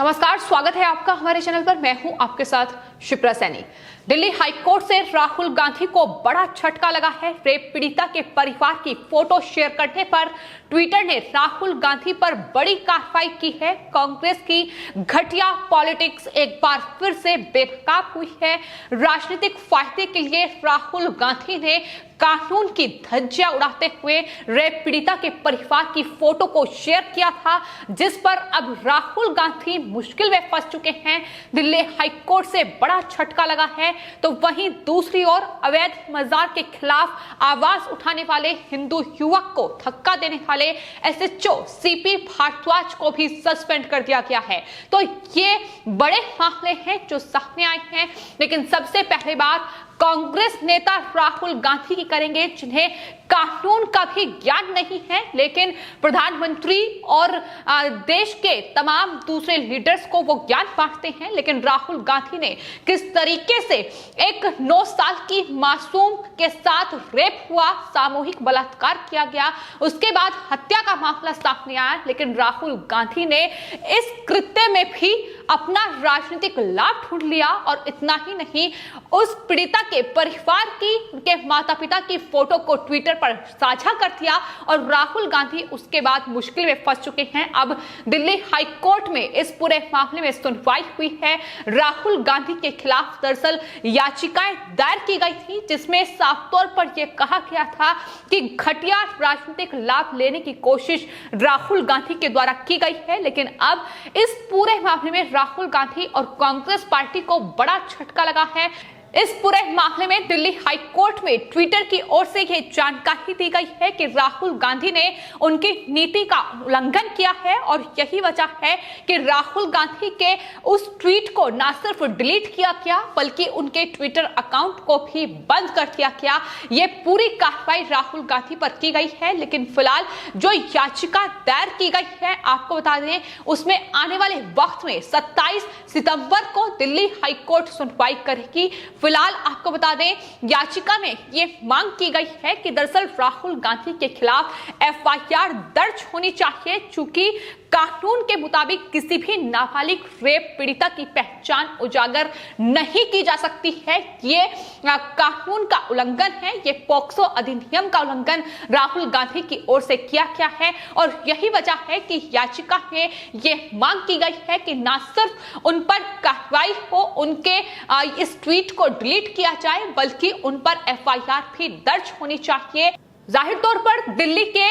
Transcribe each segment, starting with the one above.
नमस्कार, स्वागत है आपका हमारे चैनल पर। मैं हूं आपके साथ शिप्रा सैनी। दिल्ली हाईकोर्ट से राहुल गांधी को बड़ा झटका लगा है। रेप पीड़िता के परिवार की फोटो शेयर करने पर ट्विटर ने राहुल गांधी पर बड़ी कार्रवाई की है। कांग्रेस की घटिया पॉलिटिक्स एक बार फिर से बेनकाब हुई है। राजनीतिक फायदे के लिए राहुल गांधी ने कानून की धज्जियां उड़ाते हुए रेप पीड़िता के परिवार की फोटो को शेयर किया था, जिस पर अब राहुल गांधी मुश्किल में फंस चुके हैं। दिल्ली हाईकोर्ट से बड़ा झटका लगा है, तो वहीं दूसरी ओर अवैध मजार के खिलाफ आवाज उठाने वाले हिंदू युवक को धक्का देने वाले एसएचओ सीपी भारद्वाज को भी सस्पेंड कर दिया गया है। तो ये बड़े मामले हैं जो सामने आए हैं, लेकिन सबसे पहले बात कांग्रेस नेता राहुल गांधी की करेंगे, जिन्हें कानून का भी ज्ञान नहीं है, लेकिन प्रधानमंत्री और देश के तमाम दूसरे लीडर्स को वो ज्ञान बांटते हैं। लेकिन राहुल गांधी ने किस तरीके से एक 9 साल की मासूम के साथ रेप हुआ, सामूहिक बलात्कार किया गया, उसके बाद हत्या का मामला सामने आया, लेकिन राहुल गांधी ने इस कृत्य में भी अपना राजनीतिक लाभ ढूंढ लिया। और इतना ही नहीं, उस पीड़िता के परिवार की, उनके माता पिता की फोटो को ट्विटर पर साझा कर दिया और राहुल गांधी उसके बाद मुश्किल में फंस चुके हैं। अब दिल्ली हाईकोर्ट में इस पूरे मामले में सुनवाई हुई है। राहुल गांधी के खिलाफ दरअसल याचिकाएं दायर की गई थी, जिसमें साफ तौर पर यह कहा गया था कि घटिया राजनीतिक लाभ लेने की कोशिश राहुल गांधी के द्वारा की गई है। लेकिन अब इस पूरे मामले में राहुल गांधी और कांग्रेस पार्टी को बड़ा झटका लगा है। इस पूरे मामले में दिल्ली हाईकोर्ट में ट्विटर की ओर से यह जानकारी दी गई है कि राहुल गांधी ने उनकी नीति का उल्लंघन किया है और यही वजह है कि राहुल गांधी के उस ट्वीट को न सिर्फ डिलीट किया गया, बल्कि उनके ट्विटर अकाउंट को भी बंद कर दिया गया। ये पूरी कार्रवाई राहुल गांधी पर की गई है। लेकिन फिलहाल जो याचिका दायर की गई है, आपको बता दें, उसमें आने वाले वक्त में 27 सितंबर को दिल्ली हाईकोर्ट सुनवाई करेगी। फिलहाल आपको बता दें, याचिका में यह मांग की गई है कि दरअसल राहुल गांधी के खिलाफ एफआईआर दर्ज होनी चाहिए, चूंकि कानून के मुताबिक किसी भी नाबालिग रेप पीड़िता की पहचान उजागर नहीं की जा सकती है। ये कानून का उल्लंघन है, ये पॉक्सो अधिनियम का उल्लंघन राहुल गांधी की ओर से किया गया है। और यही वजह है कि याचिका में ये मांग की गई है कि न सिर्फ उन पर कार्रवाई हो, उनके इस ट्वीट को डिलीट किया जाए, बल्कि उन पर एफआईआर भी दर्ज होनी चाहिए। जाहिर तौर पर दिल्ली के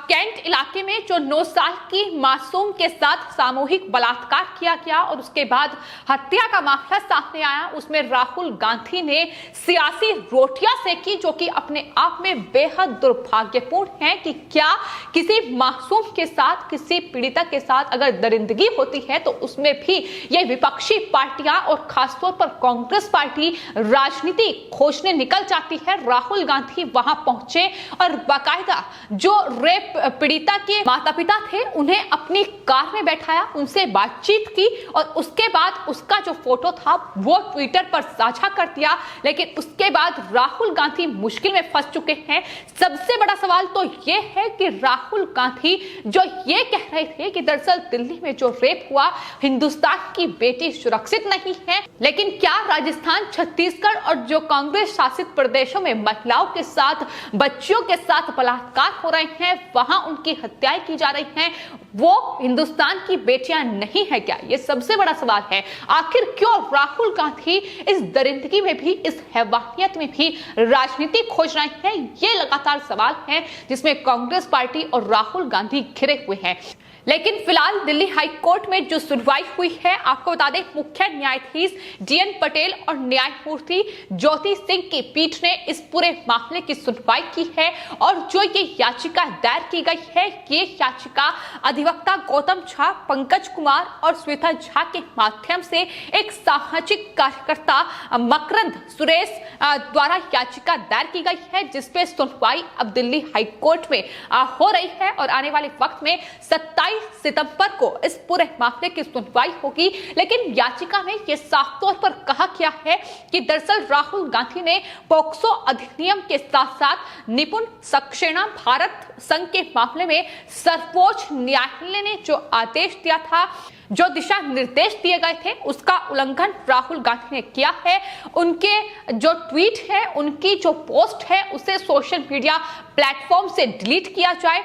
कैंट इलाके में जो 9 साल की मासूम के साथ सामूहिक बलात्कार किया गया और उसके बाद हत्या का मामला सामने आया, उसमें राहुल गांधी ने सियासी रोटियां सेकी, जो कि अपने आप में बेहद दुर्भाग्यपूर्ण है कि क्या किसी मासूम के साथ, किसी पीड़िता के साथ अगर दरिंदगी होती है तो उसमें भी ये विपक्षी पार्टियां और खासतौर पर कांग्रेस पार्टी राजनीति खोजने निकल जाती है। राहुल गांधी वहां पहुंचे और बाकायदा जो रेप पीड़िता के माता पिता थे उन्हें अपनी कार में बैठाया, उनसे बातचीत की और उसके बाद उसका जो फोटो था वो ट्विटर पर साझा कर दिया। लेकिन उसके बाद राहुल गांधी मुश्किल में फंस चुके हैं। सबसे बड़ा सवाल तो ये है कि राहुल गांधी जो ये कह रहे थे कि दरअसल दिल्ली में जो रेप हुआ, हिंदुस्तान की बेटी सुरक्षित नहीं है, लेकिन क्या राजस्थान, छत्तीसगढ़ और जो कांग्रेस शासित प्रदेशों में महिलाओं के साथ, बच्चियों के साथ बलात्कार हो रहे हैं, वहां उनकी हत्याएं की जा रही हैं, वो हिंदुस्तान की बेटियां नहीं है क्या? ये सबसे बड़ा सवाल है। आखिर क्यों राहुल गांधी इस दरिंदगी में भी, इस हैवानियत में भी राजनीति खोज रहे हैं? ये लगातार सवाल है जिसमें कांग्रेस पार्टी और राहुल गांधी घिरे हुए हैं। लेकिन फिलहाल दिल्ली हाईकोर्ट में जो सुनवाई हुई है, आपको बता दें, मुख्य न्यायाधीश डीएन पटेल और न्यायमूर्ति ज्योति सिंह की पीठ ने इस पूरे मामले की सुनवाई की है। और जो ये याचिका दायर की गई है, ये याचिका अधिवक्ता गौतम झा, पंकज कुमार और श्वेता झा के माध्यम से एक सामाजिक कार्यकर्ता मकरंद सुरेश द्वारा याचिका दायर की गई है, जिसपे सुनवाई अब दिल्ली हाईकोर्ट में हो रही है। और आने वाले वक्त में 27 सितंबर को इस पूरे मामले की सुनवाई होगी। लेकिन याचिका में यह साफ तौर पर कहा गया है कि दरअसल राहुल गांधी ने पॉक्सो अधिनियम के साथ साथ निपुण सक्सेना भारत संघ के मामले में सर्वोच्च न्यायालय ने जो आदेश दिया था, जो दिशा निर्देश दिए गए थे उसका उल्लंघन राहुल गांधी ने किया है। उनके जो ट्वीट है, उनकी जो पोस्ट है, उसे सोशल मीडिया प्लेटफॉर्म से डिलीट किया जाए।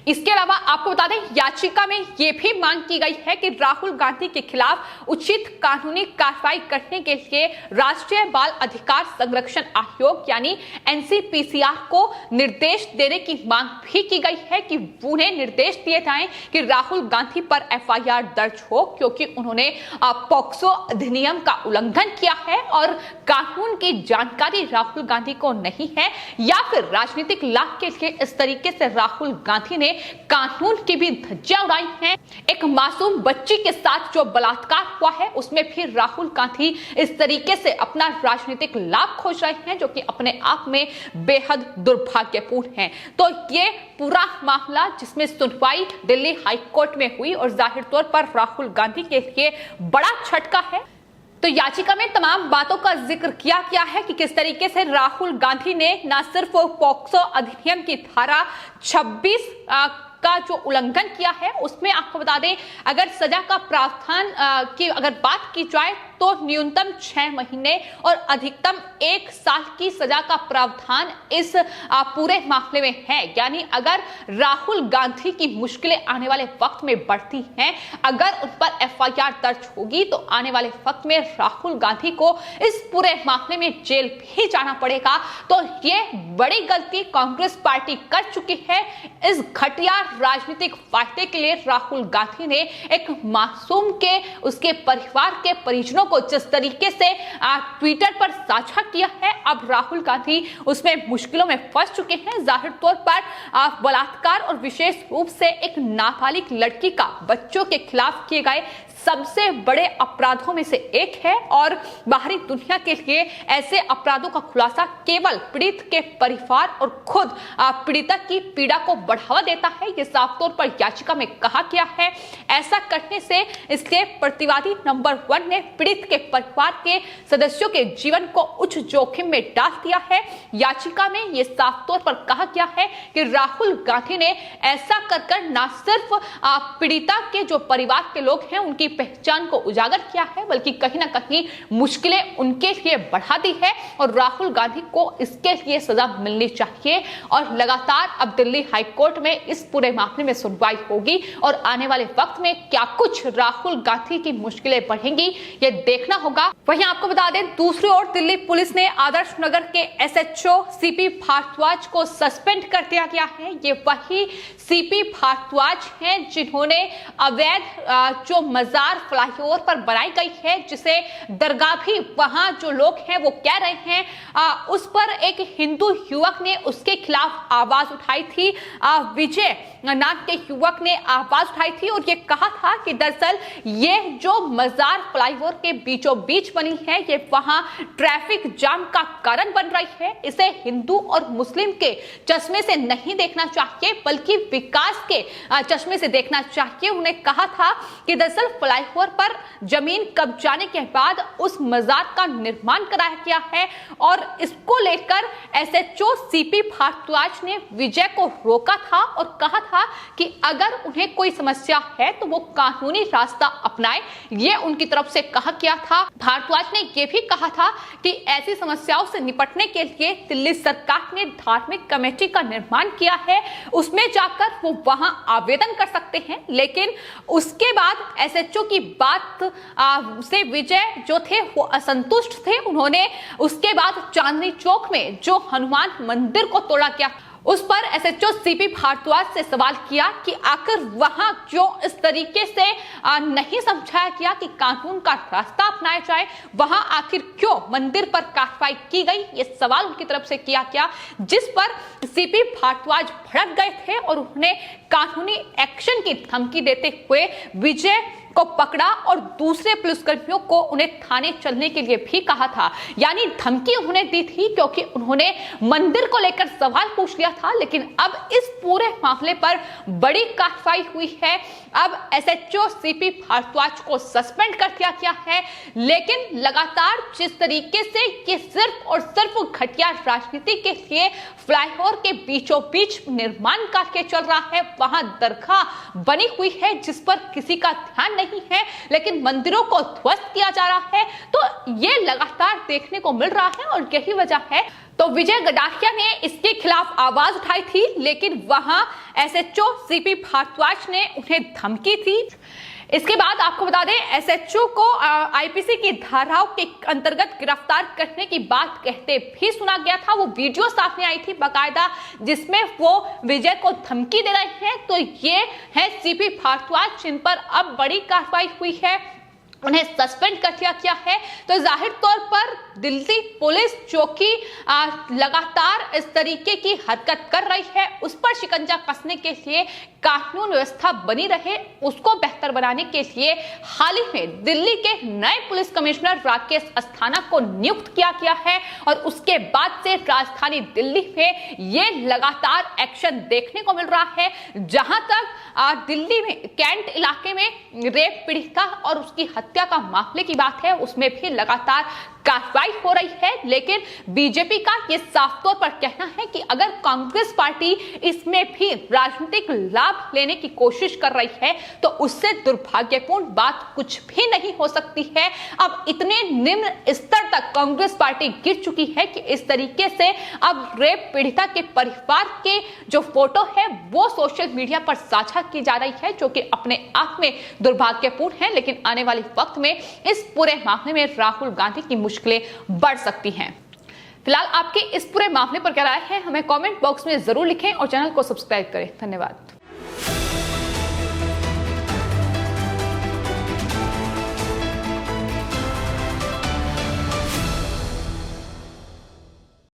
इसके अलावा आपको बता दें, याचिका में यह भी मांग की गई है कि राहुल गांधी के खिलाफ उचित कानूनी कार्रवाई करने के लिए राष्ट्रीय बाल अधिकार संरक्षण आयोग यानी एनसीपीसीआर को निर्देश देने की मांग भी की गई है कि उन्हें निर्देश दिए जाएं कि राहुल गांधी पर एफआईआर दर्ज हो, क्योंकि उन्होंने पॉक्सो अधिनियम का उल्लंघन किया है और कानून की जानकारी राहुल गांधी को नहीं है, या फिर राजनीतिक लाभ के लिए इस तरीके से राहुल गांधी ने कानून की भी धज्जियां उड़ाई हैं। एक मासूम बच्ची के साथ जो बलात्कार हुआ है उसमें भी राहुल गांधी इस तरीके से अपना राजनीतिक लाभ खोज रहे हैं, जो कि अपने आप में बेहद दुर्भाग्यपूर्ण है। तो ये पूरा मामला जिसमें सुनवाई दिल्ली हाई कोर्ट में हुई और जाहिर तौर पर राहुल गांधी के लिए बड़ा झटका है। तो याचिका में तमाम बातों का जिक्र किया गया है कि किस तरीके से राहुल गांधी ने न सिर्फ पॉक्सो अधिनियम की धारा 26 का जो उल्लंघन किया है, उसमें आपको बता दें अगर सजा का प्रावधान की अगर बात की जाए तो न्यूनतम 6 महीने और अधिकतम 1 साल की सजा का प्रावधान इस पूरे मामले में है। यानी अगर राहुल गांधी की मुश्किलें आने वाले वक्त में बढ़ती हैं, अगर उन पर एफआईआर दर्ज होगी तो आने वाले वक्त में राहुल गांधी को इस पूरे मामले में जेल भी जाना पड़ेगा। तो ये बड़ी गलती कांग्रेस पार्टी कर चुकी है। इस घटिया राजनीतिक फायदे के लिए राहुल गांधी ने एक मासूम के उसके परिवार के परिजनों को जिस तरीके से ट्विटर पर साझा किया है, अब राहुल गांधी उसमें मुश्किलों में फंस चुके हैं। जाहिर तौर पर बलात्कार और विशेष रूप से एक नाबालिग लड़की का बच्चों के खिलाफ किए गए सबसे बड़े अपराधों में से एक है और बाहरी दुनिया के लिए ऐसे अपराधों का खुलासा केवल पीड़ित के परिवार और खुद पीड़िता की पीड़ा को बढ़ावा देता है। ये साफ तौर पर याचिका में कहा गया है। ऐसा करने से इसके प्रतिवादी नंबर 1 ने पीड़ित के परिवार के सदस्यों के जीवन को उच्च जोखिम में डाल दिया है। याचिका में यह साफ तौर पर कहा गया है कि राहुल गांधी ने ऐसा कर न सिर्फ पीड़िता के जो परिवार के लोग हैं उनकी पहचान को उजागर किया है, बल्कि कहीं ना कहीं मुश्किलें उनके लिए बढ़ा दी है और राहुल गांधी को इसके लिए सजा मिलनी चाहिए। और लगातार अब दिल्ली हाई कोर्ट में इस पूरे मामले में सुनवाई होगी और आने वाले वक्त में क्या कुछ राहुल गांधी की मुश्किलें बढ़ेंगी ये देखना होगा। वहीं आपको बता दें, दूसरी ओर दिल्ली पुलिस ने आदर्श नगर के एसएचओ सीपी भारद्वाज को सस्पेंड कर दिया गया है। ये वही सीपी भारद्वाज हैं जिन्होंने अवैध जो मजार फ्लाईओवर पर बनाई गई है, जिसे दरगाह भी वहां जो लोग हैं वो कह रहे हैं, उस पर एक हिंदू युवक ने उसके खिलाफ आवाज उठाई थी। विजय नाम के युवक ने आवाज उठाई थी और ये कहा था कि दरअसल ये जो मजार फ्लाईओवर के बीचों बीच बनी है ये वहां ट्रैफिक जाम का कारण बन रही है। इसे हिंदू और मुस्लिम के चश्मे से नहीं देखना चाहिए बल्कि विकास के चश्मे से देखना चाहिए। उन्हें कहा था कि दरअसल फ्लाईओवर पर जमीन कब्जाने के बाद उस मजार का निर्माण कराया गया है और इसको लेकर एसएचओ सीपी भारद्वाज ने विजय को रोका था और कहा था कि अगर उन्हें कोई समस्या है तो वो कानूनी रास्ता अपनाए। ये उनकी तरफ से कहा गया था। भारद्वाज ने यह भी कहा था कि ऐसी समस्याओं से निपटने के लिए दिल्ली सरकार ने धार्मिक कमेटी का निर्माण किया है, उसमें जाकर वो वहां आवेदन कर सकते हैं। लेकिन उसके बाद एसएचओ की बात से विजय जो थे वो असंतुष्ट थे। उन्होंने उसके बाद चांदनी चौक में जो हनुमान मंदिर को तोड़ा गया उस पर एसएचओ सीपी भारद्वाज से सवाल किया कि आखिर वहां क्यों इस तरीके से नहीं समझाया गया कि कानून का रास्ता अपनाया जाए, वहां आखिर क्यों मंदिर पर कार्रवाई की गई, ये सवाल उनकी तरफ से किया गया, जिस पर सीपी भारद्वाज भड़क गए थे और उन्हें कानूनी एक्शन की धमकी देते हुए विजय को पकड़ा और दूसरे पुलिसकर्मियों को उन्हें थाने चलने के लिए भी कहा था। यानी धमकी उन्हें दी थी क्योंकि उन्होंने मंदिर को लेकर सवाल पूछ लिया था। लेकिन अब इस पूरे मामले पर बड़ी कार्रवाई हुई है। अब एसएचओ सीपी भारद्वाज को सस्पेंड कर दिया गया है। लेकिन लगातार जिस तरीके से ये सिर्फ और सिर्फ घटिया राजनीति के लिए फ्लाईओवर के बीचों बीच निर्माण कार्य चल रहा है, वहां दरगाह बनी हुई है जिस पर किसी का ध्यान नहीं है, लेकिन मंदिरों को ध्वस्त किया जा रहा है। तो ये लगातार देखने को मिल रहा है और यही वजह है तो विजय गडाखिया ने इसके खिलाफ आवाज उठाई थी, लेकिन वहां एसएचओ सीपी भारद्वाज ने उन्हें धमकी थी। इसके बाद आपको बता दें, एसएचओ को आईपीसी की धाराओं के अंतर्गत गिरफ्तार करने की बात कहते भी सुना गया था। वो वीडियो सामने आई थी बाकायदा, जिसमें वो विजय को धमकी दे रहे हैं। तो ये है सीपी भारद्वाज, जिन पर अब बड़ी कार्रवाई हुई है, उन्हें सस्पेंड कर दिया गया है। तो जाहिर तौर पर दिल्ली पुलिस जो कि लगातार इस तरीके की हरकत कर रही है, उस पर शिकंजा कसने के लिए, कानून व्यवस्था बनी रहे उसको बेहतर बनाने के लिए हाल ही में दिल्ली के नए पुलिस कमिश्नर राकेश अस्थाना को नियुक्त किया गया है। और उसके बाद से राजधानी दिल्ली में ये लगातार एक्शन देखने को मिल रहा है। जहां तक दिल्ली में कैंट इलाके में रेप पीड़िता और उसकी हत्या का मामले की बात है, उसमें भी लगातार कार्रवाई हो रही है। लेकिन बीजेपी का यह साफ तौर पर कहना है कि अगर कांग्रेस पार्टी इसमें भी राजनीतिक लाभ लेने की कोशिश कर रही है तो उससे दुर्भाग्यपूर्ण बात कुछ भी नहीं हो सकती है। अब इतने निम्न स्तर तक कांग्रेस पार्टी गिर चुकी है कि इस तरीके से अब रेप पीड़िता के परिवार के जो फोटो है वो सोशल मीडिया पर साझा की जा रही है, जो कि अपने आप में दुर्भाग्यपूर्ण है। लेकिन आने वाले वक्त में इस पूरे मामले में राहुल गांधी की मुश्किलें बढ़ सकती हैं। फिलहाल आपके इस पूरे मामले पर क्या राय है, हमें कमेंट बॉक्स में जरूर लिखें और चैनल को सब्सक्राइब करें। धन्यवाद।